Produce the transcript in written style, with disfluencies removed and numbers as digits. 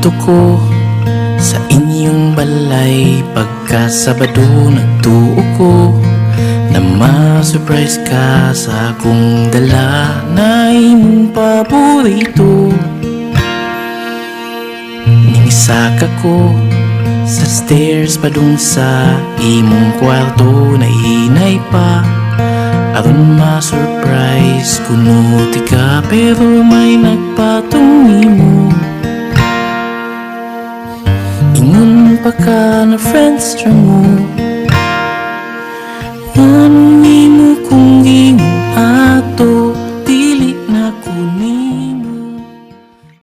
Adto ko sa inyong balay pagka Sabado nagtuo ko na ma-surprise ka sa akong dala na imong paborito. Ningisaka ko sa stairs padung sa imong kwarto na inay pa aron ma-surprise kuno ti ka pero may nagpatong nimo. Ingon pa ka na friends ra mo